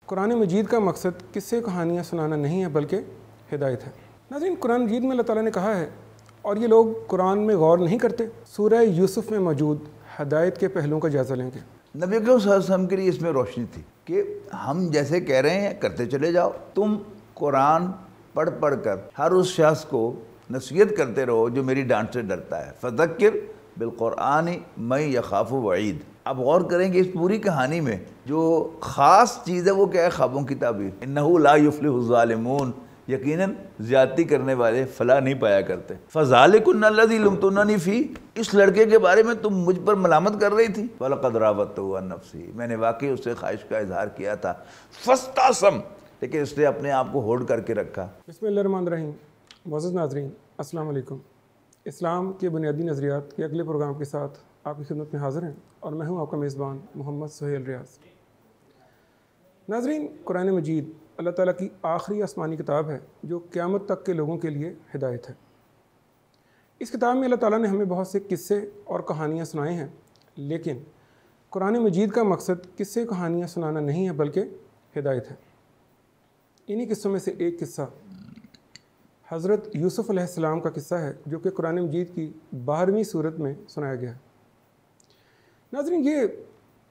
قرآن مجید کا مقصد قصے کہانیاں سنانا نہیں ہے بلکہ ہدایت ہے۔ ناظرین، قرآن مجید میں اللہ تعالیٰ نے کہا ہے اور یہ لوگ قرآن میں غور نہیں کرتے۔ سورہ یوسف میں موجود ہدایت کے پہلوؤں کا جائزہ لیں گے۔ نبی اکرم صلی اللہ علیہ وسلم کے لیے اس میں روشنی تھی کہ ہم جیسے کہہ رہے ہیں کرتے چلے جاؤ، تم قرآن پڑھ پڑھ کر ہر اس شخص کو نصیحت کرتے رہو جو میری ڈانٹ سے ڈرتا ہے۔ فذکر بالقرآن من یخاف وعید۔ اب غور کریں کہ اس پوری کہانی میں جو خاص چیز ہے وہ کیا ہے؟ خوابوں کی تعبیر۔ انہ لا یفلح الظالمون، یقیناً زیادتی کرنے والے فلاح نہیں پایا کرتے۔ فذالکن الذی لمتننی فی، اس لڑکے کے بارے میں تم مجھ پر ملامت کر رہی تھی۔ وَلَقَدْ رَاوَدتُّهُ عَن نَفْسِهِ، میں نے واقعی اس سے خواہش کا اظہار کیا تھا۔ فَاسْتَعْصَمَ، لیکن اس نے اپنے آپ کو ہولڈ کر کے رکھا۔ بسم اللہ الرحمن الرحیم۔ معزز ناظرین، السلام علیکم۔ اسلام کے بنیادی نظریات کے اگلے پروگرام کے ساتھ آپ کی خدمت میں حاضر ہیں اور میں ہوں آپ کا میزبان محمد سہیل ریاض۔ ناظرین، قرآن مجید اللہ تعالیٰ کی آخری آسمانی کتاب ہے جو قیامت تک کے لوگوں کے لیے ہدایت ہے۔ اس کتاب میں اللہ تعالیٰ نے ہمیں بہت سے قصے اور کہانیاں سنائے ہیں، لیکن قرآن مجید کا مقصد قصے کہانیاں سنانا نہیں ہے بلکہ ہدایت ہے۔ انہی قصوں میں سے ایک قصہ حضرت یوسف علیہ السلام کا قصہ ہے جو کہ قرآن مجید کی 12ویں سورت میں سنایا گیا ہے۔ ناظرین، یہ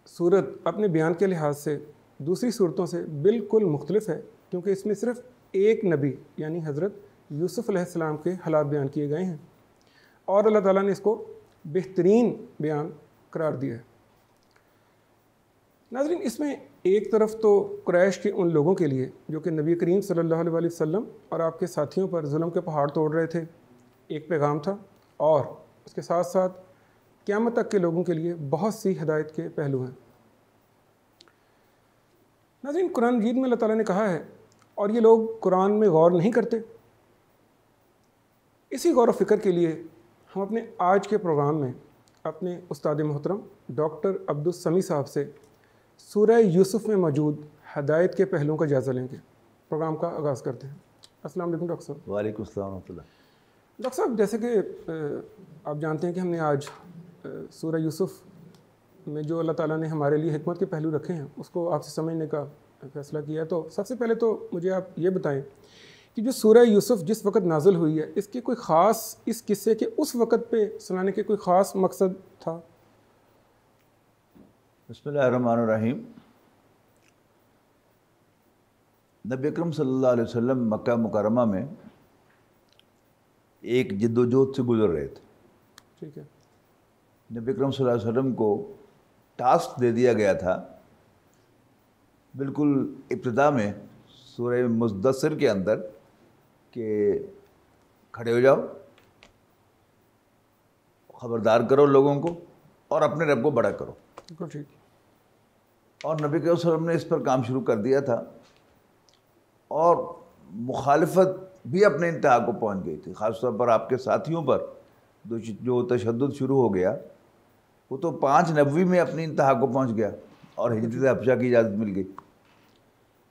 سورت اپنے بیان کے لحاظ سے دوسری صورتوں سے بالکل مختلف ہے کیونکہ اس میں صرف ایک نبی یعنی حضرت یوسف علیہ السلام کے حالات بیان کیے گئے ہیں اور اللہ تعالیٰ نے اس کو بہترین بیان قرار دیا ہے۔ ناظرین، اس میں ایک طرف تو قریش کے ان لوگوں کے لیے جو کہ نبی کریم صلی اللہ علیہ وسلم اور آپ کے ساتھیوں پر ظلم کے پہاڑ توڑ رہے تھے ایک پیغام تھا، اور اس کے ساتھ ساتھ قیامت تک کے لوگوں کے لیے بہت سی ہدایت کے پہلو ہیں۔ ناظرین، قرآن مجید میں اللہ تعالیٰ نے کہا ہے اور یہ لوگ قرآن میں غور نہیں کرتے۔ اسی غور و فکر کے لیے ہم اپنے آج کے پروگرام میں اپنے استاد محترم ڈاکٹر عبدالسمیع صاحب سے سورہ یوسف میں موجود ہدایت کے پہلوؤں کا جائزہ لیں گے۔ پروگرام کا آغاز کرتے ہیں۔ السلام علیکم ڈاکٹر صاحب۔ وعلیکم السلام ورحمۃ اللہ۔ ڈاکٹر صاحب، جیسے کہ آپ جانتے ہیں کہ ہم نے آج سورہ یوسف میں جو اللہ تعالیٰ نے ہمارے لیے حکمت کے پہلو رکھے ہیں اس کو آپ سے سمجھنے کا فیصلہ کیا ہے، تو سب سے پہلے تو مجھے آپ یہ بتائیں کہ جو سورہ یوسف جس وقت نازل ہوئی ہے اس کے کوئی خاص، اس قصے کے اس وقت پہ سنانے کے کوئی خاص مقصد تھا؟ بسم اللہ الرحمن الرحیم۔ نبی اکرم صلی اللہ علیہ وسلم مکہ مکرمہ میں ایک جد و جہد سے گزر رہے تھے۔ ٹھیک ہے۔ نبی اکرم صلی اللہ علیہ وسلم کو ٹاسک دے دیا گیا تھا بالکل ابتدا میں سورہ مدثر کے اندر کہ کھڑے ہو جاؤ، خبردار کرو لوگوں کو اور اپنے رب کو بڑا کرو۔ بالکل ٹھیک۔ اور نبی صلی اللہ علیہ وسلم نے اس پر کام شروع کر دیا تھا اور مخالفت بھی اپنے انتہا کو پہنچ گئی تھی، خاص طور پر آپ کے ساتھیوں پر جو تشدد شروع ہو گیا وہ تو 5 نبوی میں اپنی انتہا کو پہنچ گیا اور ہجرت حبشہ کی اجازت مل گئی۔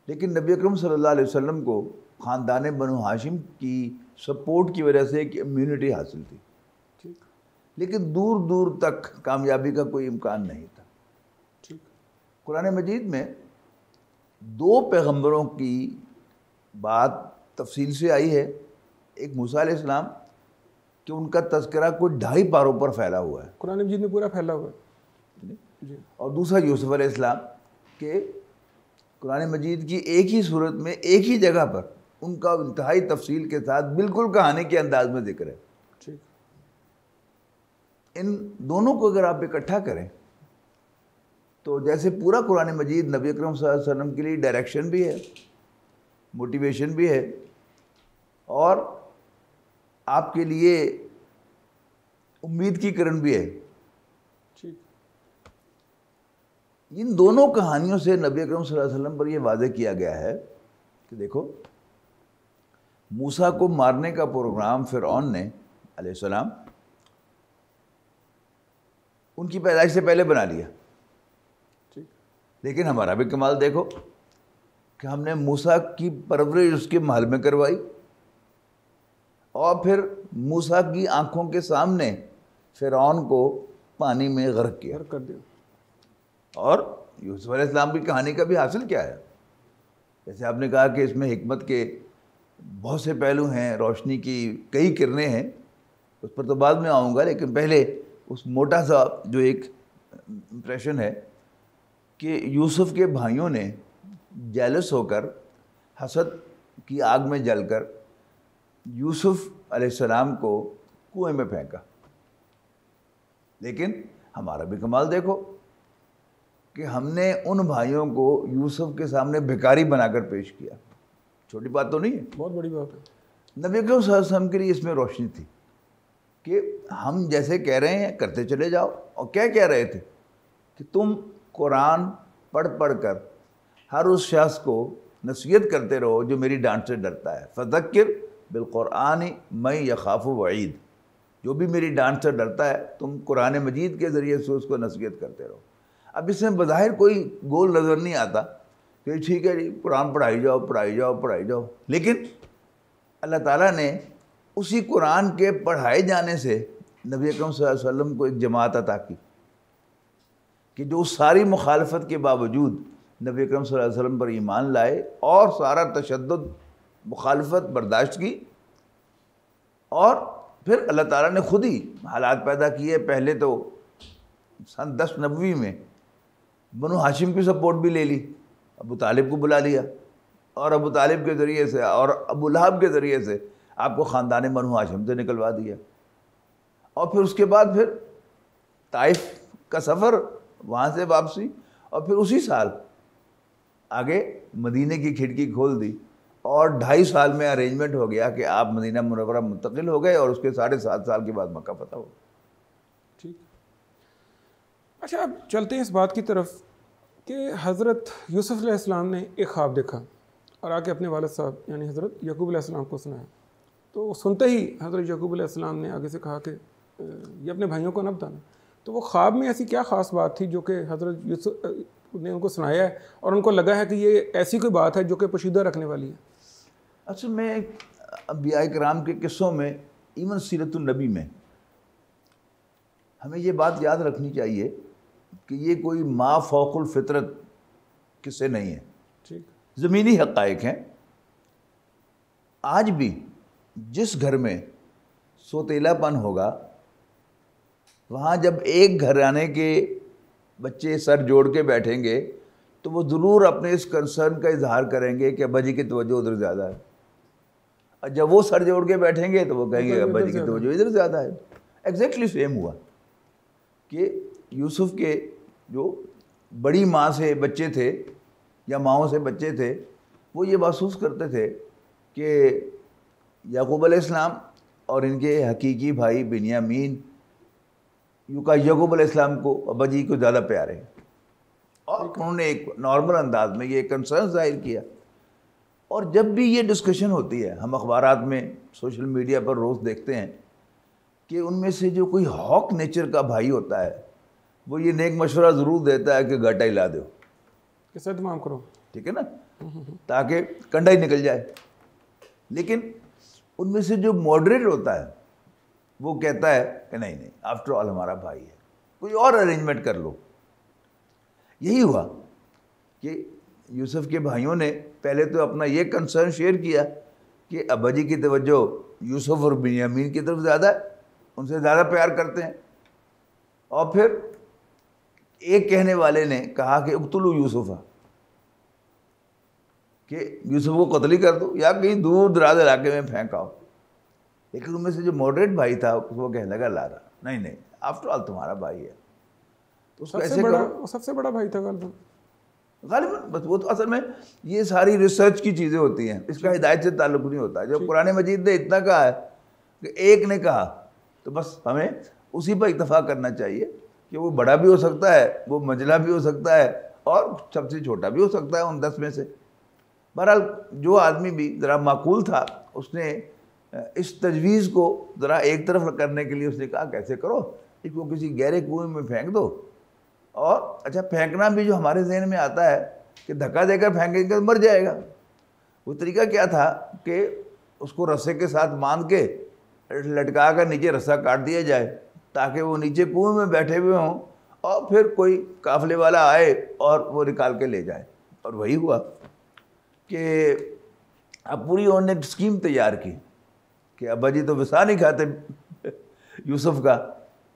لیکن نبی اکرم صلی اللہ علیہ وسلم کو خاندان بنو ہاشم کی سپورٹ کی وجہ سے ایک امیونٹی حاصل تھی، لیکن دور دور تک کامیابی کا کوئی امکان نہیں تھا۔ قرآن مجید میں 2 پیغمبروں کی بات تفصیل سے آئی ہے۔ ایک موسیٰ علیہ السلام کہ ان کا تذکرہ کوئی 2.5 پاروں پر پھیلا ہوا ہے، قرآن مجید میں پورا پھیلا ہوا ہے جی۔ اور دوسرا یوسف علیہ السلام کہ قرآن مجید کی ایک ہی صورت میں ایک ہی جگہ پر ان کا انتہائی تفصیل کے ساتھ بالکل کہانی کے انداز میں ذکر ہے۔ ٹھیک۔ ان دونوں کو اگر آپ اکٹھا کریں تو جیسے پورا قرآن مجید نبی اکرم صلی اللہ علیہ وسلم کے لیے ڈائریکشن بھی ہے، موٹیویشن بھی ہے، اور آپ کے لیے امید کی کرن بھی ہے۔ ٹھیک۔ ان دونوں کہانیوں سے نبی اکرم صلی اللہ علیہ وسلم پر یہ واضح کیا گیا ہے کہ دیکھو، موسیٰ کو مارنے کا پروگرام فرعون نے علیہ السلام ان کی پیدائش سے پہلے بنا لیا، لیکن ہمارا بھی کمال دیکھو کہ ہم نے موسیٰ کی پرورش اس کے محل میں کروائی اور پھر موسیٰ کی آنکھوں کے سامنے فرعون کو پانی میں غرق کیا کر دیا۔ اور یوسف علیہ السلام کی کہانی کا بھی حاصل کیا ہے؟ جیسے آپ نے کہا کہ اس میں حکمت کے بہت سے پہلو ہیں، روشنی کی کئی کرنیں ہیں، اس پر تو بعد میں آؤں گا، لیکن پہلے اس موٹا سا جو ایک امپریشن ہے کہ یوسف کے بھائیوں نے جیلس ہو کر، حسد کی آگ میں جل کر یوسف علیہ السلام کو کنویں میں پھینکا. لیکن ہمارا بھی کمال دیکھو کہ ہم نے ان بھائیوں کو یوسف کے سامنے بھکاری بنا کر پیش کیا. چھوٹی بات تو نہیں ہے، بہت بڑی بات ہے. نبی اکرم صلی اللہ علیہ وسلم کے لیے اس میں روشنی تھی کہ ہم جیسے کہہ رہے ہیں کرتے چلے جاؤ. اور کیا کہہ رہے تھے کہ تم قرآن پڑھ پڑھ کر ہر اس شخص کو نصیحت کرتے رہو جو میری ڈانٹ سے ڈرتا ہے. فذکر بالقرآن من یخاف وعید، جو بھی میری ڈانٹ سے ڈرتا ہے تم قرآن مجید کے ذریعے سے اس کو نصیحت کرتے رہو. اب اس میں بظاہر کوئی گول نظر نہیں آتا کہ ٹھیک ہے جی قرآن پڑھائی جاؤ پڑھائی جاؤ پڑھائی جاؤ، لیکن اللہ تعالیٰ نے اسی قرآن کے پڑھائے جانے سے نبی اکرم صلی اللہ علیہ وسلم کو ایک جماعت عطا کی کہ جو ساری مخالفت کے باوجود نبی اکرم صلی اللہ علیہ وسلم پر ایمان لائے اور سارا تشدد مخالفت برداشت کی. اور پھر اللہ تعالیٰ نے خود ہی حالات پیدا کیے. پہلے تو سن 1090 میں بنو ہاشم کی سپورٹ بھی لے لی، ابو طالب کو بلا لیا، اور ابو طالب کے ذریعے سے اور ابو لہب کے ذریعے سے آپ کو خاندان بنو ہاشم سے نکلوا دیا. اور پھر اس کے بعد پھر طائف کا سفر، وہاں سے واپسی، اور پھر اسی سال آگے مدینے کی کھڑکی کھول دی اور 2.5 سال میں ارینجمنٹ ہو گیا کہ آپ مدینہ منورہ منتقل ہو گئے، اور اس کے 7.5 سال کے بعد مکہ فتح ہو. ٹھیک. اچھا اب چلتے ہیں اس بات کی طرف کہ حضرت یوسف علیہ السلام نے ایک خواب دیکھا اور آ کے اپنے والد صاحب یعنی حضرت یعقوب علیہ السلام کو سنایا. تو سنتے ہی حضرت یعقوب علیہ السلام نے آگے سے کہا کہ یہ اپنے بھائیوں کو نہ بتانا. تو وہ خواب میں ایسی کیا خاص بات تھی جو کہ حضرت یوسف نے ان کو سنایا ہے اور ان کو لگا ہے کہ یہ ایسی کوئی بات ہے جو کہ پوشیدہ رکھنے والی ہے؟ اصل میں انبیاء کرام کے قصوں میں، ایون سیرت النبی میں، ہمیں یہ بات یاد رکھنی چاہیے کہ یہ کوئی ما فوق الفطرت قصے نہیں ہیں. ٹھیک. زمینی حقائق ہیں. آج بھی جس گھر میں سوتیلا پن ہوگا، وہاں جب ایک گھرانے کے بچے سر جوڑ کے بیٹھیں گے تو وہ ضرور اپنے اس کنسرن کا اظہار کریں گے کہ ابا جی کی توجہ ادھر زیادہ ہے. اور جب وہ سر جوڑ کے بیٹھیں گے تو وہ کہیں گے ابا جی کی توجہ ادھر زیادہ ہے. ایگزیکٹلی سیم ہوا کہ یوسف کے جو بڑی ماں سے بچے تھے یا ماؤں سے بچے تھے، وہ یہ محسوس کرتے تھے کہ یعقوب علیہ السلام اور ان کے حقیقی بھائی بنیامین یعقوب علیہ السلام کو ابا جی کو زیادہ پیارے ہیں. اور انہوں نے ایک نارمل انداز میں یہ کنسرن ظاہر کیا. اور جب بھی یہ ڈسکشن ہوتی ہے، ہم اخبارات میں سوشل میڈیا پر روز دیکھتے ہیں کہ ان میں سے جو کوئی ہاک نیچر کا بھائی ہوتا ہے وہ یہ نیک مشورہ ضرور دیتا ہے کہ گھاٹا ہلا دو، کیسے تمام کرو، ٹھیک ہے نا، تاکہ کنڈا ہی نکل جائے. لیکن ان میں سے جو ماڈریٹ ہوتا ہے وہ کہتا ہے کہ نہیں نہیں، آفٹر آل ہمارا بھائی ہے، کوئی اور ارینجمنٹ کر لو. یہی ہوا کہ یوسف کے بھائیوں نے پہلے تو اپنا یہ کنسرن شیئر کیا کہ ابا جی کی توجہ یوسف اور بنیامین کی طرف زیادہ ہے، ان سے زیادہ پیار کرتے ہیں. اور پھر ایک کہنے والے نے کہا کہ اقتلوا یوسف، کہ یوسف کو قتل ہی کر دو یا کہیں دور دراز علاقے میں پھینکاؤ. لیکن ان میں سے جو ماڈریٹ بھائی تھا وہ کہنے لگا لا رہا نہیں نہیں، آفٹر آل تمہارا بھائی ہے تو اس کو ایسے کرو. سب سے بڑا بھائی تھا غالباً بس وہ تو اصل میں یہ ساری ریسرچ کی چیزیں ہوتی ہیں، اس کا ہدایت سے تعلق نہیں ہوتا. جب قرآن مجید نے اتنا کہا ہے کہ ایک نے کہا تو بس ہمیں اسی پر اکتفا کرنا چاہیے کہ وہ بڑا بھی ہو سکتا ہے، وہ منجلا بھی ہو سکتا ہے، اور سب سے چھوٹا بھی ہو سکتا ہے ان 10 میں سے. بہرحال جو آدمی بھی ذرا معقول تھا اس نے اس تجویز کو ذرا ایک طرف کرنے کے لیے اس نے کہا کیسے کرو، اس کو کسی گہرے کنویں میں پھینک دو. اور اچھا پھینکنا بھی جو ہمارے ذہن میں آتا ہے کہ دھکا دے کر پھینکیں گے تو مر جائے گا. وہ طریقہ کیا تھا کہ اس کو رسے کے ساتھ باندھ کے لٹکا کر نیچے رسا کاٹ دیا جائے تاکہ وہ نیچے کنویں میں بیٹھے ہوئے ہوں اور پھر کوئی قافلے والا آئے اور وہ نکال کے لے جائے. اور وہی ہوا کہ اب پوری انہوں نے ایک اسکیم تیار کی کہ ابا جی تو وسا نہیں کھاتے یوسف کا،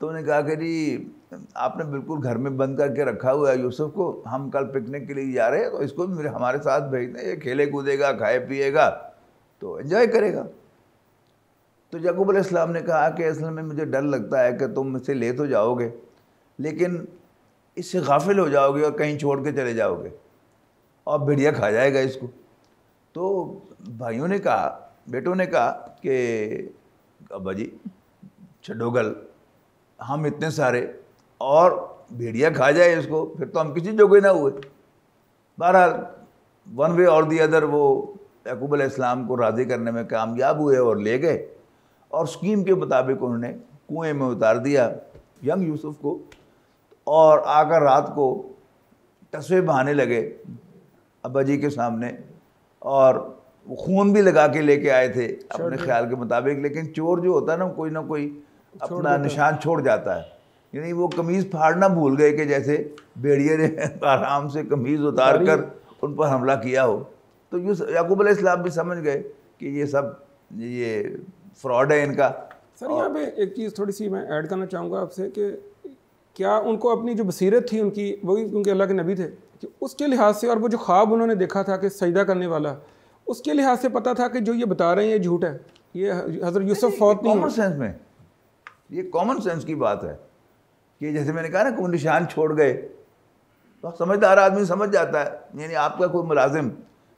تو انہوں نے کہا کہ جی آپ نے بالکل گھر میں بند کر کے رکھا ہوا ہے یوسف کو، ہم کل پکنک کے لیے جا رہے ہیں تو اس کو بھی ہمارے ساتھ بھیج دیں، یہ کھیلے کودے گا، کھائے پیے گا تو انجوائے کرے گا۔ تو یعقوب علیہ السلام نے کہا کہ اصل میں مجھے ڈر لگتا ہے کہ تم اسے لے تو جاؤ گے لیکن اس سے غافل ہو جاؤ گے اور کہیں چھوڑ کے چلے جاؤ گے اور بھیڑیا کھا جائے گا اس کو۔ تو بھائیوں نے کہا، بیٹوں نے کہا کہ ابا جی چھڈو گل، ہم اتنے سارے اور بھیڑیا کھا جائے اس کو، پھر تو ہم کسی جوگے نہ ہوئے۔ بہرحال ون وے اور دی ادر وہ یعقوب علیہ السلام کو راضی کرنے میں کامیاب ہوئے اور لے گئے، اور اسکیم کے مطابق انہوں نے کنویں میں اتار دیا ینگ یوسف کو، اور آ کر رات کو ٹسوے بہانے لگے ابا جی کے سامنے، اور وہ خون بھی لگا کے لے کے آئے تھے اپنے خیال کے مطابق، لیکن چور جو ہوتا ہے نا کوئی نہ کوئی اپنا نشان چھوڑ جاتا ہے، یعنی وہ قمیض پھاڑنا بھول گئے کہ جیسے بھیڑیے نے آرام سے قمیض اتار کر ان پر حملہ کیا ہو۔ تو یعقوب علیہ السلام بھی سمجھ گئے کہ یہ سب یہ فراڈ ہے ان کا۔ سر یہاں پہ ایک چیز تھوڑی سی میں ایڈ کرنا چاہوں گا آپ سے کہ کیا ان کو اپنی جو بصیرت تھی ان کی، وہی کیونکہ اللہ کے نبی تھے، کہ اس کے لحاظ سے، اور وہ جو خواب انہوں نے دیکھا تھا کہ سجدہ کرنے والا، اس کے لحاظ سے پتہ تھا کہ جو یہ بتا رہے ہیں یہ جھوٹ ہے، یہ حضرت یوسف فوت نہیں کامن سینس میں، یہ کامن سینس کی بات ہے کہ جیسے میں نے کہا نا کہ وہ نشان چھوڑ گئے، تو سمجھدار آدمی سمجھ جاتا ہے، یعنی آپ کا کوئی ملازم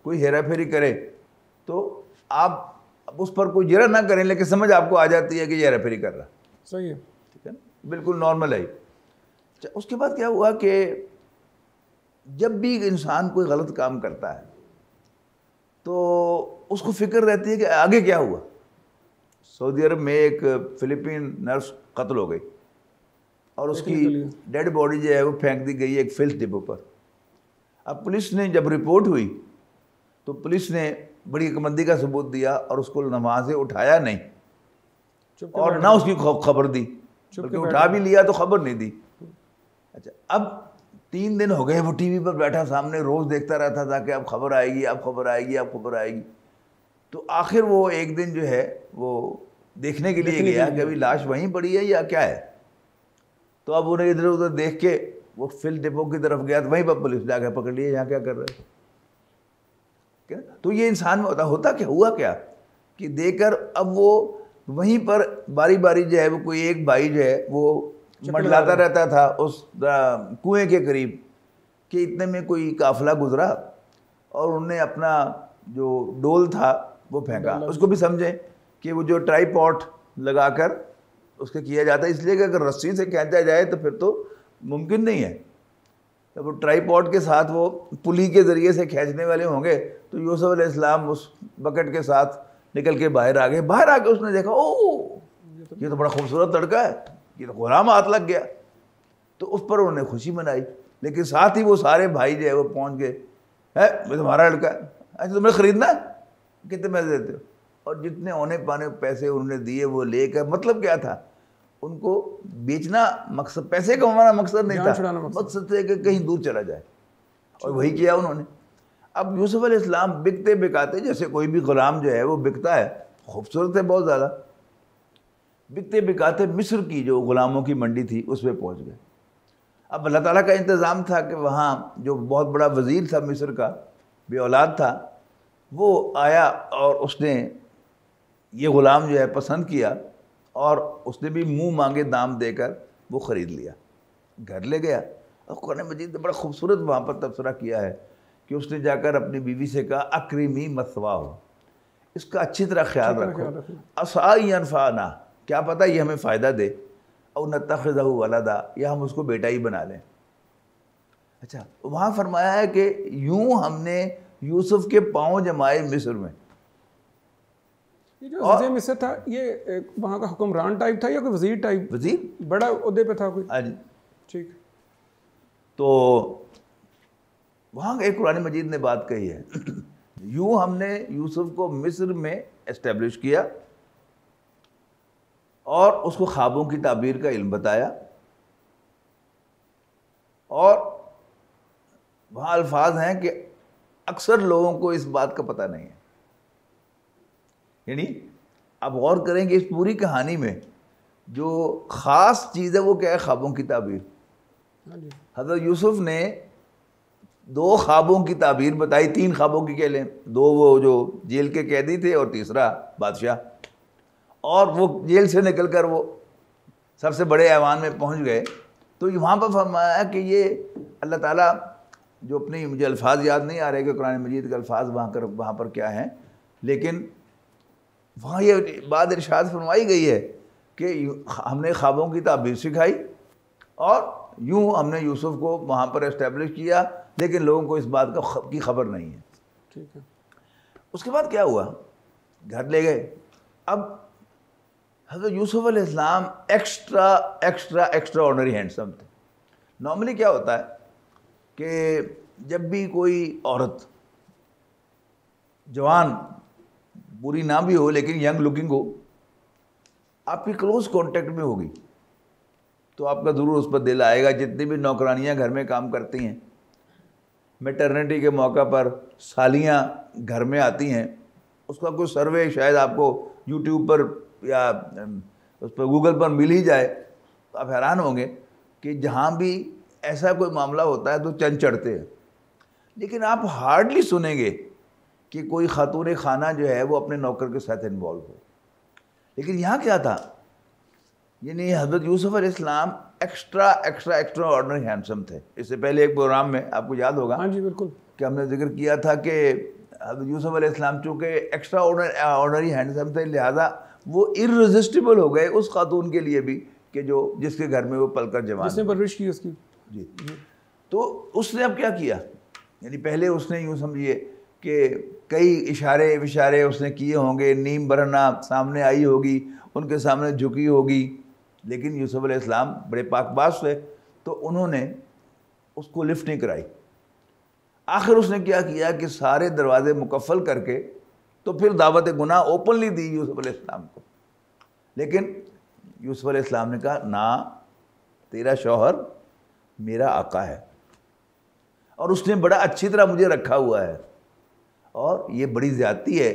کوئی ہیرا پھیری کرے تو آپ اس پر کوئی جرح نہ کریں، لیکن سمجھ آپ کو آ جاتی ہے کہ یہ ہیرا پھیری کر رہا، صحیح ہے، ٹھیک ہے نا، بالکل نارمل ہے۔ اس کے بعد کیا ہوا کہ جب بھی انسان کوئی غلط کام کرتا ہے تو اس کو فکر رہتی ہے کہ آگے کیا ہوا۔ سعودی عرب میں ایک فلپین نرس قتل ہو گئی اور اس کی ڈیڈ باڈی جو ہے وہ پھینک دی گئی ایک فلتھ ڈپو پر۔ اب پولیس نے جب رپورٹ ہوئی تو پولیس نے بڑی عقلمندی کا ثبوت دیا اور اس کو وہاں سے اٹھایا نہیں اور نہ اس کی خبر دی، بلکہ اٹھا بھی لیا تو خبر نہیں دی۔ اچھا، اب 3 دن ہو گئے وہ ٹی وی پر بیٹھا سامنے، روز دیکھتا رہتا تھا کہ اب خبر آئے گی، اب خبر آئے گی، اب خبر آئے گی۔ تو آخر وہ ایک دن جو ہے وہ دیکھنے کے لیے گیا کہ ابھی لاش وہیں پڑی ہے یا کیا ہے۔ تو اب انہیں ادھر ادھر دیکھ کے وہ فلتھ ڈپو کی طرف گیا تو وہیں پر پولیس جا کے پکڑ لیے، یہاں کیا کر رہے ہیں۔ تو یہ انسان میں ہوتا کیا ہوا کیا کہ دے کر اب وہ وہیں پر باری باری جو ہے وہ کوئی ایک بھائی جو ہے وہ منڈلاتا رہتا تھا اس کنویں کے قریب کہ اتنے میں کوئی قافلہ گزرا اور انہوں نے اپنا جو ڈول تھا وہ پھینکا۔ اس کو بھی سمجھیں کہ وہ جو ٹرائی پاٹ لگا کر اس کا کیا جاتا ہے، اس لیے کہ اگر رسی سے کھینچا جائے تو پھر تو ممکن نہیں ہے۔ جب وہ ٹرائی پاٹ کے ساتھ وہ پلی کے ذریعے سے کھینچنے والے ہوں گے تو یوسف علیہ السلام اس بکٹ کے ساتھ نکل کے باہر آ گئے۔ باہر آ کے اس نے دیکھا او یہ تو بڑا خوبصورت لڑکا ہے، یہ تو غلام ہاتھ لگ گیا۔ تو اس پر انہوں نے خوشی منائی، لیکن ساتھ ہی وہ سارے بھائی جو ہے وہ پہنچ گئے، ہے یہ تمہارا لڑکا ہے، اچھا تمہیں خریدنا ہے، کتنے پیسے دیتے ہو؟ اور جتنے اونے پانے پیسے انہوں نے دیے وہ لے کر، مطلب کیا تھا ان کو بیچنا مقصد، پیسے کمانا مقصد نہیں تھا، مقصد تھا کہ کہیں دور چلا جائے، اور وہی کیا انہوں نے۔ اب یوسف علیہ السلام بکتے بکاتے، جیسے کوئی بھی غلام جو ہے وہ بکتا ہے، خوبصورت ہے بہت زیادہ، بکتے بکاتے مصر کی جو غلاموں کی منڈی تھی اس میں پہنچ گئے۔ اب اللہ تعالیٰ کا انتظام تھا کہ وہاں جو بہت بڑا وزیر تھا مصر کا، بے اولاد تھا، وہ آیا اور اس نے یہ غلام جو ہے پسند کیا اور اس نے بھی منہ مانگے دام دے کر وہ خرید لیا، گھر لے گیا۔ اور قرآن مجید نے بڑا خوبصورت وہاں پر تبصرہ کیا ہے کہ اس نے جا کر اپنی بیوی سے کہا اکرمی مثواہ، اس کا اچھی طرح خیال رکھو، عسیٰ ینفعنا، کیا پتہ یہ ہمیں فائدہ دے، او نتخذہ ولدا، یا ہم اس کو بیٹا ہی بنا لیں۔ اچھا، وہاں فرمایا ہے کہ یوں ہم نے یوسف کے پاؤں جمائے مصر میں۔ یہ جو وزیر مصر تھا یہ وہاں کا حکمران ٹائپ تھا یا کوئی وزیر ٹائپ؟ وزیر، بڑا عہدے پہ تھا کوئی؟ ہاں جی، ٹھیک۔ تو وہاں ایک قرآن مجید نے بات کہی ہے، یوں ہم نے یوسف کو مصر میں اسٹیبلش کیا اور اس کو خوابوں کی تعبیر کا علم بتایا، اور وہاں الفاظ ہیں کہ اکثر لوگوں کو اس بات کا پتہ نہیں ہے. یعنی آپ غور کریں کہ اس پوری کہانی میں جو خاص چیز ہے وہ کیا ہے؟ خوابوں کی تعبیر. حضرت یوسف نے 2 خوابوں کی تعبیر بتائی. 3 خوابوں کی کہہ لیں, 2 وہ جو جیل کے قیدی تھے اور تیسرا بادشاہ. اور وہ جیل سے نکل کر وہ سب سے بڑے ایوان میں پہنچ گئے. تو وہاں پر فرمایا کہ یہ اللہ تعالیٰ جو اپنی, مجھے الفاظ یاد نہیں آ رہے کہ قرآن مجید کے الفاظ وہاں پر کیا ہیں, لیکن وہاں یہ بات ارشاد فرمائی گئی ہے کہ ہم نے خوابوں کی تعبیر سکھائی اور یوں ہم نے یوسف کو وہاں پر اسٹیبلش کیا, لیکن لوگوں کو اس بات کی خبر نہیں ہے. ٹھیک ہے. اس کے بعد کیا ہوا؟ گھر لے گئے. اب حضرت یوسف علیہ السلام ایکسٹرا آرڈنری ہینڈسم تھے. نارملی کیا ہوتا ہے کہ جب بھی کوئی عورت جوان, پوری نہ بھی ہو لیکن ینگ لکنگ ہو, آپ کی کلوز کانٹیکٹ میں ہوگی تو آپ کا ضرور اس پر دل آئے گا. جتنی بھی نوکرانیاں گھر میں کام کرتی ہیں, میٹرنٹی کے موقع پر سالیاں گھر میں آتی ہیں, اس کا کوئی سروے شاید آپ کو یوٹیوب پر یا اس پر گوگل پر مل ہی جائے تو آپ حیران ہوں گے کہ جہاں بھی ایسا کوئی معاملہ ہوتا ہے تو چند چڑھتے ہیں. لیکن آپ ہارڈلی سنیں گے کہ کوئی خاتون خانہ جو ہے وہ اپنے نوکر کے ساتھ انوالو ہو. لیکن یہاں کیا تھا, یعنی حضرت یوسف علیہ السلام ایکسٹرا آرڈنری ہینڈسم تھے. اس سے پہلے ایک پروگرام میں آپ کو یاد ہوگا, ہاں جی بالکل, کہ ہم نے ذکر کیا تھا کہ حضرت یوسف علیہ السلام چونکہ ایکسٹرا آرڈنری ہینڈسم تھے, لہذا وہ ارریزسٹیبل ہو گئے اس خاتون کے لیے بھی کہ جس کے گھر میں وہ پل کر جوان, جس نے پرورش کی اس کی. جی. تو اس نے اب کیا کیا, یعنی پہلے اس نے یوں سمجھیے کہ کئی اشارے اس نے کیے ہوں گے, نیم برہنہ سامنے آئی ہوگی, ان کے سامنے جھکی ہوگی, لیکن یوسف علیہ السلام بڑے پاک باز تھے تو انہوں نے اس کو لفٹ نہیں کرائی. آخر اس نے کیا کیا کہ سارے دروازے مقفل کر کے تو پھر دعوت گناہ اوپنلی دی یوسف علیہ السلام کو. لیکن یوسف علیہ السلام نے کہا نہ, تیرا شوہر میرا آقا ہے اور اس نے بڑا اچھی طرح مجھے رکھا ہوا ہے, اور یہ بڑی زیادتی ہے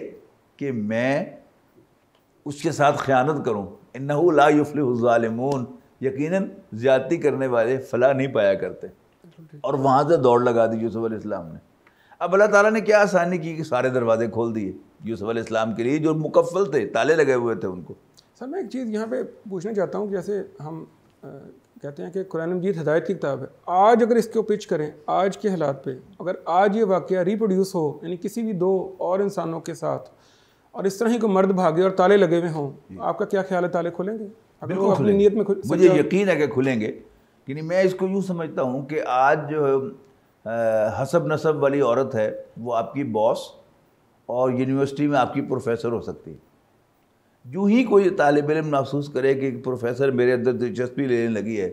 کہ میں اس کے ساتھ خیانت کروں. انہ لا یفلح الظالمون, یقیناً زیادتی کرنے والے فلاح نہیں پایا کرتے. اور وہاں سے دوڑ لگا دی یوسف علیہ السلام نے. اب اللہ تعالیٰ نے کیا آسانی کی کہ سارے دروازے کھول دیے یوسف علیہ السلام کے لیے جو مقفل تھے, تالے لگے ہوئے تھے ان کو. سر میں ایک چیز یہاں پہ پوچھنا چاہتا ہوں, جیسے ہم کہتے ہیں کہ قرآن مجید ہدایت کی کتاب ہے, آج اگر اس کو پچ کریں آج کے حالات پہ, اگر آج یہ واقعہ ریپروڈیوس ہو, یعنی کسی بھی 2 اور انسانوں کے ساتھ, اور اس طرح ہی کوئی مرد بھاگے اور تالے لگے ہوئے ہوں, آپ کا کیا خیال ہے, تالے کھولیں گے؟ بالکل اپنی نیت میں مجھے یقین ہے کہ کھلیں گے. یعنی میں اس کو یوں سمجھتا ہوں کہ آج جو حسب نسب والی عورت ہے وہ آپ کی باس اور یونیورسٹی میں آپ کی پروفیسر ہو سکتی ہے. جو ہی کوئی طالب علم محسوس کرے کہ پروفیسر میرے اندر دلچسپی لینے لگی ہے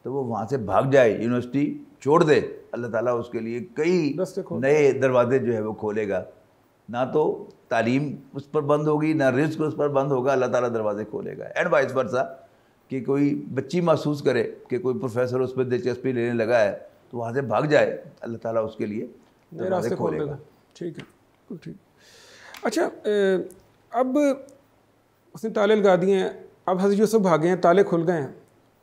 تو وہ وہاں سے بھاگ جائے, یونیورسٹی چھوڑ دے, اللہ تعالیٰ اس کے لیے کئی نئے دروازے جو ہے وہ کھولے گا. نہ تو تعلیم اس پر بند ہوگی, نہ رزق اس پر بند ہوگا, اللہ تعالیٰ دروازے کھولے گا. اینڈ وائس ورسا, کہ کوئی بچی محسوس کرے کہ کوئی پروفیسر اس پہ دلچسپی لینے لگا ہے تو وہاں سے بھاگ جائے, اللہ تعالیٰ اس کے لیے دروازے کھولے گا. ٹھیک ہے, بالکل ٹھیک. اچھا, اب اس نے تالے لگا دیے ہیں, اب حضرت یوسف بھاگے ہیں, تالے کھل گئے ہیں,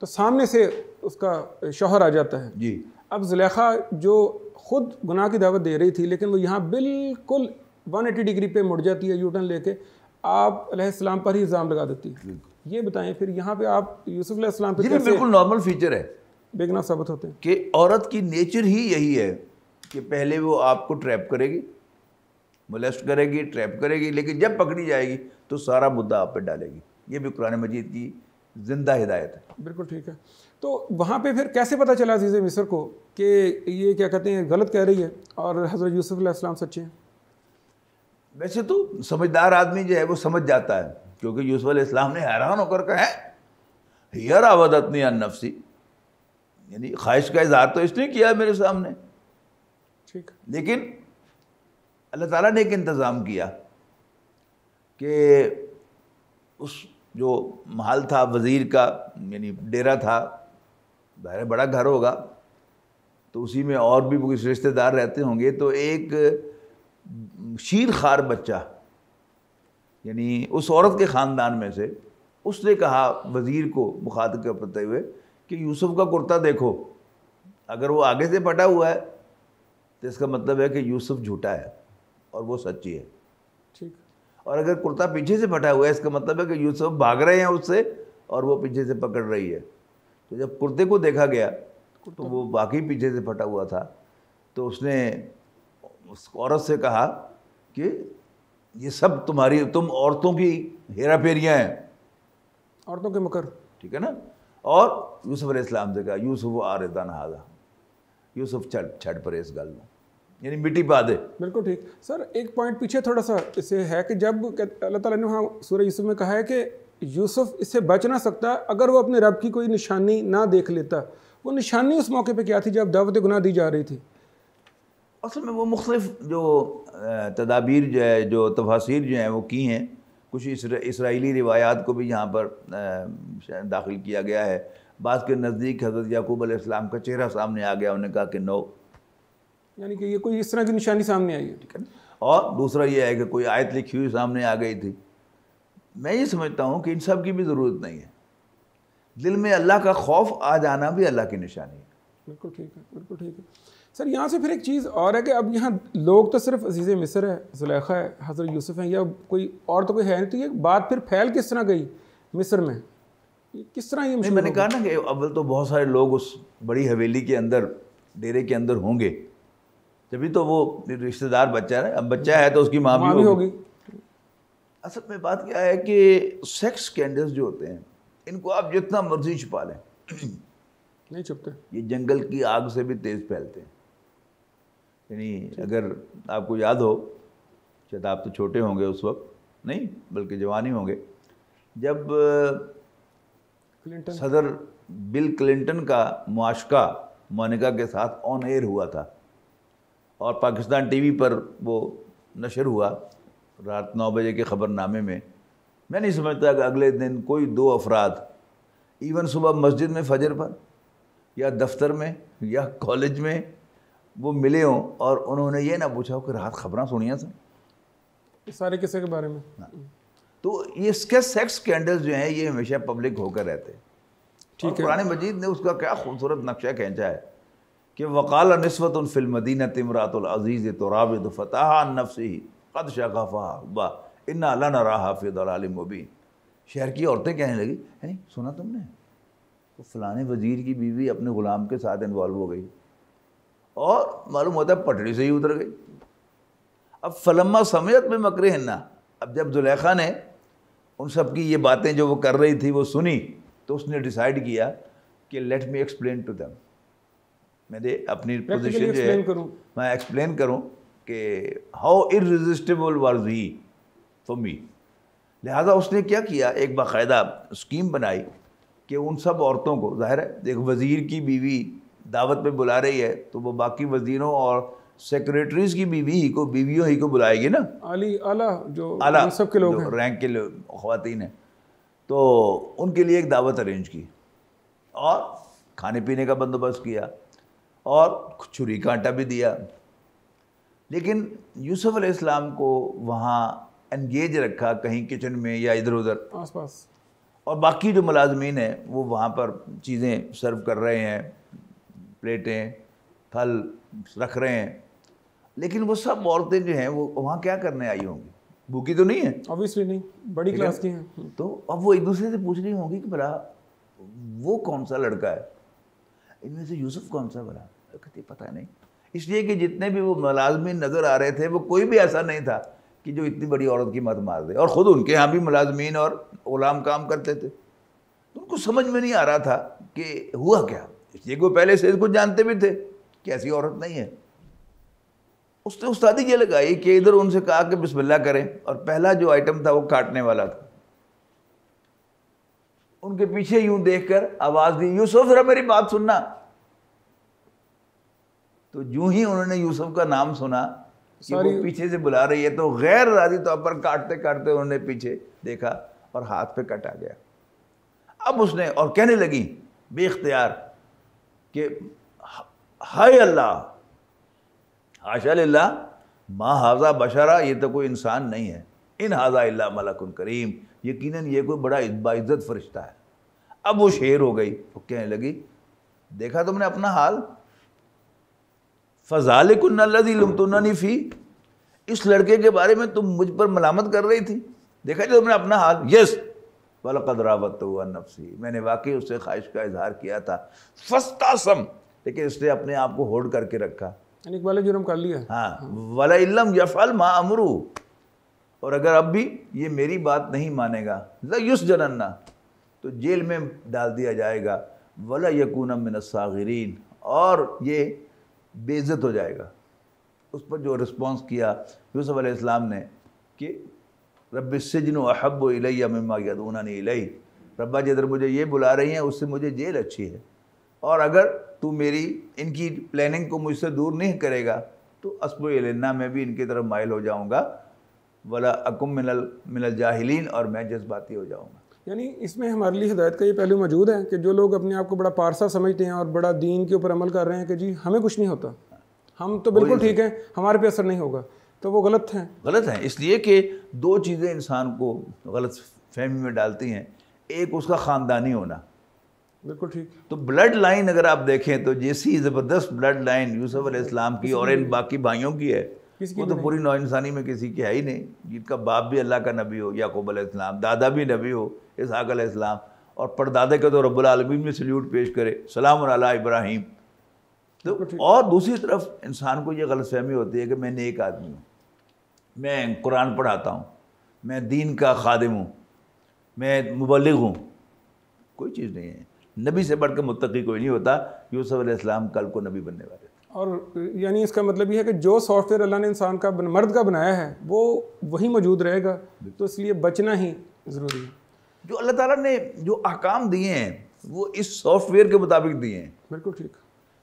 تو سامنے سے اس کا شوہر آ جاتا ہے. جی. اب زلیخا جو خود گناہ کی دعوت دے رہی تھی, لیکن وہ یہاں بالکل 180 ڈگری پہ مڑ جاتی ہے, یو ٹرن لے کے آپ علیہ السلام پر ہی الزام لگا دیتی ہے. یہ بتائیں پھر یہاں پہ آپ یوسف علیہ السلام پہ کیسے بالکل نارمل فیچر ہے بے گناہ ثابت ہوتے ہیں؟ کہ عورت کی نیچر ہی یہی ہے کہ پہلے وہ آپ کو ٹریپ کرے گی, مولیسٹ کرے گی, ٹریپ کرے گی, لیکن جب پکڑی جائے گی تو سارا مدعا آپ پہ ڈالے گی. یہ بھی قرآن مجید کی زندہ ہدایت ہے. بالکل ٹھیک ہے. تو وہاں پہ پھر کیسے پتہ چلا عزیز مصر کو کہ یہ کیا کہتے ہیں غلط کہہ رہی ہے اور حضرت یوسف علیہ السلام سچے ہیں؟ ویسے تو سمجھدار آدمی جو ہے وہ سمجھ جاتا ہے, کیونکہ یوسف علیہ السلام نے حیران ہو کر کہا ہے یا راودتنی عن نفسی, یعنی خواہش کا اظہار تو اس نے کیا میرے سامنے. ٹھیک. لیکن اللہ تعالیٰ نے ایک انتظام کیا کہ اس جو محل تھا وزیر کا, یعنی ڈیرا تھا, ظاہر بڑا گھر ہوگا تو اسی میں اور بھی کچھ رشتہ دار رہتے ہوں گے, تو ایک شیر خوار بچہ، یعنی اس عورت کے خاندان میں سے، اس نے کہا وزیر کو مخاطب کرتے ہوئے کہ یوسف کا کرتا دیکھو، اگر وہ آگے سے پھٹا ہوا ہے تو اس کا مطلب ہے کہ یوسف جھوٹا ہے اور وہ سچی ہے، ٹھیک، اور اگر کرتا پیچھے سے پھٹا ہوا ہے اس کا مطلب ہے کہ یوسف بھاگ رہے ہیں اس سے اور وہ پیچھے سے پکڑ رہی ہے۔ تو جب کرتے کو دیکھا گیا تو وہ باقی پیچھے سے پھٹا ہوا تھا، تو اس نے اس عورت سے کہا کہ یہ سب تم عورتوں کی ہیرا پھیریاں ہیں، عورتوں کے مکر، ٹھیک ہے نا۔ اور یوسف علیہ السلام سے کہا یوسف آردن ھذا، یوسف چھٹ پڑے اس گل میں، یعنی مٹی پا دے۔ بالکل ٹھیک۔ سر ایک پوائنٹ پیچھے تھوڑا سا اس سے ہے کہ جب اللہ تعالیٰ نے وہاں سورہ یوسف میں کہا ہے کہ یوسف اس سے بچ نہ سکتا اگر وہ اپنے رب کی کوئی نشانی نہ دیکھ لیتا، وہ نشانی اس موقع پہ کیا تھی جب دعوت گناہ دی جا رہی تھی؟ اصل میں وہ مختلف جو تدابیر جو ہے، جو تفاسیر جو ہیں وہ کی ہیں، کچھ اسرائیلی روایات کو بھی یہاں پر داخل کیا گیا ہے۔ بعض کے نزدیک حضرت یعقوب علیہ السلام کا چہرہ سامنے آ گیا، انہوں نے کہا کہ نو، یعنی کہ یہ کوئی اس طرح کی نشانی سامنے آئی ہے، ٹھیک ہے۔ اور دوسرا یہ ہے کہ کوئی آیت لکھی ہوئی سامنے آ گئی تھی۔ میں یہ سمجھتا ہوں کہ ان سب کی بھی ضرورت نہیں ہے، دل میں اللہ کا خوف آ جانا بھی اللہ کی نشانی ہے۔ بالکل ٹھیک ہے، بالکل ٹھیک ہے۔ سر یہاں سے پھر ایک چیز اور ہے کہ اب یہاں لوگ تو صرف عزیز مصر ہے، زلیخا ہے، حضرت یوسف ہیں، یا کوئی اور تو کوئی ہے نہیں، تو یہ بات پھر پھیل کس طرح گئی مصر میں؟ کس طرح یہ نہیں، مشہور میں نے کہا نا کہ اول تو بہت سارے لوگ اس بڑی حویلی کے اندر، ڈیرے کے اندر ہوں گے، جبھی تو وہ رشتہ دار بچہ ہے، اب بچہ ہے تو اس کی ماں بھی ہوگی۔ اصل میں بات کیا ہے کہ سیکس سکینڈلز جو ہوتے ہیں ان کو آپ جتنا مرضی چھپا لیں نہیں چھپتے، یہ جنگل کی آگ سے بھی تیز پھیلتے ہیں۔ یعنی اگر آپ کو یاد ہو، شاید آپ تو چھوٹے ہوں گے اس وقت، نہیں بلکہ جوان ہی ہوں گے، جب صدر بل کلنٹن کا معاشقہ مونیکا کے ساتھ آن ایئر ہوا تھا اور پاکستان ٹی وی پر وہ نشر ہوا رات 9 بجے کے خبر نامے میں، میں نہیں سمجھتا کہ اگلے دن کوئی 2 افراد ایون صبح مسجد میں فجر پر یا دفتر میں یا کالج میں وہ ملے ہوں اور انہوں نے یہ نہ پوچھا ہو کہ رات خبریں سنیاں سن، اس سارے قصے کے بارے میں۔ تو یہ سیکس سکینڈلز جو ہیں یہ ہمیشہ پبلک ہو کر رہتے ہیں۔ ٹھیک ہے، قرآن مجید نے اس کا کیا خوبصورت نقشہ کھینچا ہے کہ وقال نسوۃ فی المدینۃ امرأۃ العزیز تراود فتاها عن نفسہ قد شغفها انا لنراها فی ضلال مبین۔ شہر کی عورتیں کہنے لگی، یعنی سنا تم نے وہ فلانے وزیر کی بیوی اپنے غلام کے ساتھ انوالو ہو گئی، اور معلوم ہوتا ہے پٹڑی سے ہی اتر گئی۔ اب فلما سمعت بمکرہن، اب جب زلیخا نے ان سب کی یہ باتیں جو وہ کر رہی تھی وہ سنی تو اس نے ڈیسائیڈ کیا کہ let me explain to them, میں نے اپنی پوزیشن جو ہے میں ایکسپلین کروں کہ how irresistible was he for me. لہٰذا اس نے کیا کیا، ایک باقاعدہ اسکیم بنائی کہ ان سب عورتوں کو، ظاہر ہے ایک وزیر کی بیوی دعوت پہ بلا رہی ہے تو وہ باقی وزیروں اور سیکریٹریز کی بیویوں ہی کو بلائے گی نا، اعلیٰ جو اعلیٰ منصب کے لوگ ہیں، رینک کے خواتین ہیں، تو ان کے لیے ایک دعوت ارینج کی اور کھانے پینے کا بندوبست کیا اور چھری کانٹا بھی دیا، لیکن یوسف علیہ السلام کو وہاں انگیج رکھا کہیں کچن میں یا ادھر ادھر آس پاس، اور باقی جو ملازمین ہیں وہ وہاں پر چیزیں سرو کر رہے ہیں، پلیٹیں پھل رکھ رہے ہیں، لیکن وہ سب عورتیں جو ہیں وہ وہاں کیا کرنے آئی ہوں گی، بھوکی تو نہیں ہیں obviously نہیں، بڑی کلاس کی ہیں، تو اب وہ ایک دوسرے سے پوچھ رہی ہوں گی کہ بھلا وہ کون سا لڑکا ہے ان میں سے، یوسف کون سا، بھلا کہتی پتہ نہیں، اس لیے کہ جتنے بھی وہ ملازمین نظر آ رہے تھے وہ کوئی بھی ایسا نہیں تھا کہ جو اتنی بڑی عورت کی مت مار دے، اور خود ان کے ہاں بھی ملازمین اور غلام کام کرتے تھے، تو ان کو سمجھ میں نہیں آ رہا تھا کہ ہوا کیا، اس لیے کہ وہ پہلے سے اس کو جانتے بھی تھے کہ ایسی عورت نہیں ہے۔ اس نے استادی یہ لگائی کہ ادھر ان سے کہا کہ بسم اللہ کریں، اور پہلا جو آئٹم تھا وہ کاٹنے والا تھا، ان کے پیچھے یوں دیکھ کر آواز دی، یوسف ذرا میری بات سننا، تو جو ہی انہوں نے یوسف کا نام سنا کہ وہ پیچھے سے بلا رہی ہے تو غیر ارادی طور پر کاٹتے کاٹتے انہوں نے پیچھے دیکھا اور ہاتھ پہ کٹ آ گیا۔ اب اس نے اور کہنے لگی بے اختیار کہ ہائے اللہ، حاشا للہ، ما ھذا بشرا، یہ تو کوئی انسان نہیں ہے، ان ھذا الا ملک کریم، یقیناً یہ کوئی بڑا باعزت فرشتہ ہے۔ اب وہ شیر ہو گئی، وہ کہنے لگی دیکھا تم نے اپنا حال، فذالکن الذی لمتننی فی، اس لڑکے کے بارے میں تم مجھ پر ملامت کر رہی تھی، دیکھا جو تم نے اپنا حال، یس وَلَقَدْ رَاوَدتُّهُ عَن نَفْسِهِ، میں نے واقعی اس سے خواہش کا اظہار کیا تھا، فَاسْتَعْصَمَ، لیکن اس نے اپنے آپ کو ہولڈ کر کے رکھا، یعنی اقبال جرم کر لیا۔ ہاں، وَلَئِن لَّمْ يَفْعَلْ مَا أَمْرُهُ، اور اگر اب بھی یہ میری بات نہیں مانے گا، لَيُسْجَنَنَّ، تو جیل میں ڈال دیا جائے گا، وَلَيَكُونَ مِنَ الصَّاغِرِينَ، اور یہ بے عزت ہو جائے گا۔ اس پر جو رسپانس کیا یوسف علیہ السلام نے کہ رب السجن احب الی مما یدعوننی الیہ، ربا جی ادھر مجھے یہ بلا رہی ہیں اس سے مجھے جیل اچھی ہے، اور اگر تو میری ان کی پلاننگ کو مجھ سے دور نہیں کرے گا تو اسب الینا، میں بھی ان کی طرف مائل ہو جاؤں گا، ولا اکم من الجاہلین، اور میں جذباتی ہو جاؤں گا۔ یعنی اس میں ہمارے لیے ہدایت کا یہ پہلو موجود ہے کہ جو لوگ اپنے آپ کو بڑا پارسا سمجھتے ہیں اور بڑا دین کے اوپر عمل کر رہے ہیں کہ جی ہمیں کچھ نہیں ہوتا، ہم تو بالکل ٹھیک ہیں، ہمارے پہ اثر نہیں ہوگا، تو وہ غلط ہیں۔ غلط ہیں، اس لیے کہ دو چیزیں انسان کو غلط فہمی میں ڈالتی ہیں، ایک اس کا خاندانی ہونا، بالکل ٹھیک۔ تو بلڈ لائن اگر آپ دیکھیں تو جیسی زبردست بلڈ لائن یوسف علیہ السلام کی اور ان باقی بھائیوں کی ہے، وہ تو پوری نوع انسانی میں کسی کی ہے ہی نہیں، جن کا باپ بھی اللہ کا نبی ہو، یعقوب علیہ السلام، دادا بھی نبی ہو اسحاق علیہ السلام، اور پردادے کا تو رب العالمین میں سلیوٹ پیش کرے، سلام علی ابراہیم۔ تو اور دوسری طرف انسان کو یہ غلط فہمی ہوتی ہے کہ میں نیک آدمی ہوں، میں قرآن پڑھاتا ہوں، میں دین کا خادم ہوں، میں مبلغ ہوں، کوئی چیز نہیں ہے، نبی سے بڑھ کے متقی کوئی نہیں ہوتا۔ یوسف علیہ السلام کل کو نبی بننے والے تھے۔ اور یعنی اس کا مطلب یہ ہے کہ جو سافٹ ویئر اللہ نے انسان کا مرد کا بنایا ہے وہ وہی موجود رہے گا، تو اس لیے بچنا ہی ضروری ہے۔ جو اللہ تعالیٰ نے جو احکام دیے ہیں وہ اس سافٹ ویئر کے مطابق دیے ہیں، بالکل ٹھیک۔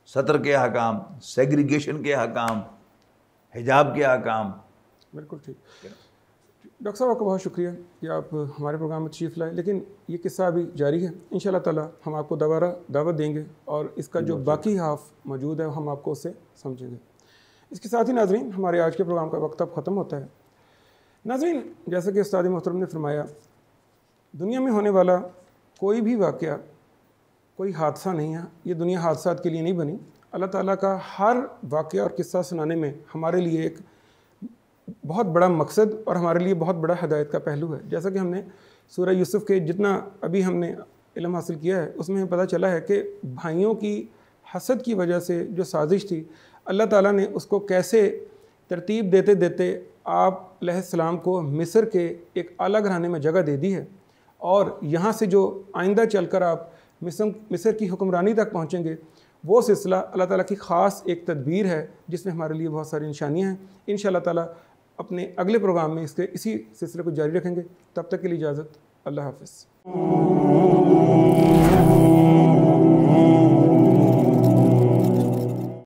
سطر کے احکام، سیگریگیشن کے احکام، حجاب کے احکام، بالکل ٹھیک۔ ڈاکٹر صاحب آپ کا بہت شکریہ کہ آپ ہمارے پروگرام میں تشریف لائے، لیکن یہ قصہ ابھی جاری ہے، انشاءاللہ تعالیٰ ہم آپ کو دوبارہ دعوت دیں گے اور اس کا جو باقی ہاف موجود ہے ہم آپ کو اسے سمجھیں گے۔ اس کے ساتھ ہی ناظرین ہمارے آج کے پروگرام کا وقت اب ختم ہوتا ہے۔ ناظرین جیسا کہ استاد محترم نے فرمایا، دنیا میں ہونے والا کوئی بھی واقعہ کوئی حادثہ نہیں ہے، یہ دنیا حادثات کے لیے نہیں بنی۔ اللہ تعالیٰ کا ہر واقعہ اور قصہ سنانے میں ہمارے لیے ایک بہت بڑا مقصد اور ہمارے لیے بہت بڑا ہدایت کا پہلو ہے۔ جیسا کہ ہم نے سورہ یوسف کے جتنا ابھی ہم نے علم حاصل کیا ہے اس میں ہمیں پتہ چلا ہے کہ بھائیوں کی حسد کی وجہ سے جو سازش تھی، اللہ تعالیٰ نے اس کو کیسے ترتیب دیتے دیتے آپ علیہ السلام کو مصر کے ایک اعلیٰ گھرانے میں جگہ دے دی ہے، اور یہاں سے جو آئندہ چل کر آپ مصر کی حکمرانی تک پہنچیں گے، وہ سلسلہ اللہ تعالیٰ کی خاص ایک تدبیر ہے جس میں ہمارے لیے بہت ساری نشانیاں ہیں۔ انشاءاللہ تعالیٰ اپنے اگلے پروگرام میں اسی سلسلے کو جاری رکھیں گے۔ تب تک کے لیے اجازت، اللہ حافظ۔